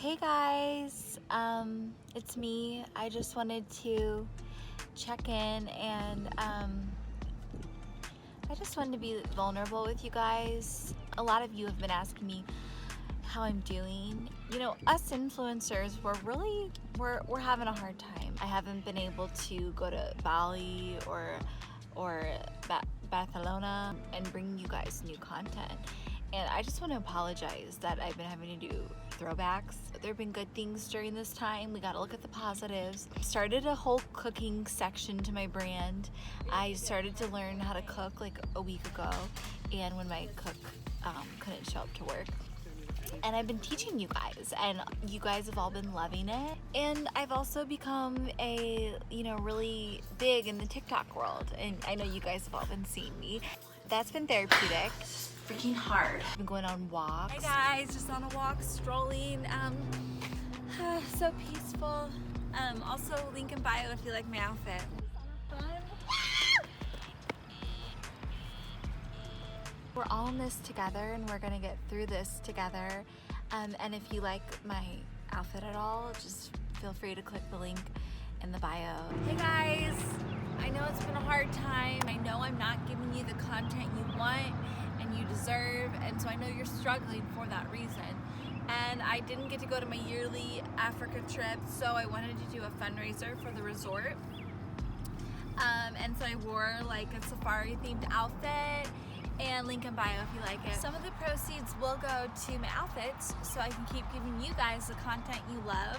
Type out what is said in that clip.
Hey guys, it's me. I just wanted to check in and I just wanted to be vulnerable with you guys. A lot of you have been asking me how I'm doing. You know, us influencers, we're having a hard time. I haven't been able to go to Bali or Barcelona and bring you guys new content. And I just want to apologize that I've been having to do throwbacks. There have been good things during this time. We got to look at the positives. Started a whole cooking section to my brand. I started to learn how to cook like a week ago, and when my cook couldn't show up to work. And I've been teaching you guys, and you guys have all been loving it. And I've also become really big in the TikTok world, and I know you guys have all been seeing me. That's been therapeutic. Freaking hard. I've been going on walks. Hey guys, just on a walk, strolling. So peaceful. Also link in bio if you like my outfit. We're all in this together, and we're gonna get through this together. And if you like my outfit at all, just feel free to click the link in the bio. Hey guys, I know it's been a hard time. I know I'm not giving you the content you want and you deserve, and so I know you're struggling for that reason. And I didn't get to go to my yearly Africa trip, so I wanted to do a fundraiser for the resort. And so I wore like a safari themed outfit, and link in bio if you like it. Some of the proceeds will go to my outfits so I can keep giving you guys the content you love.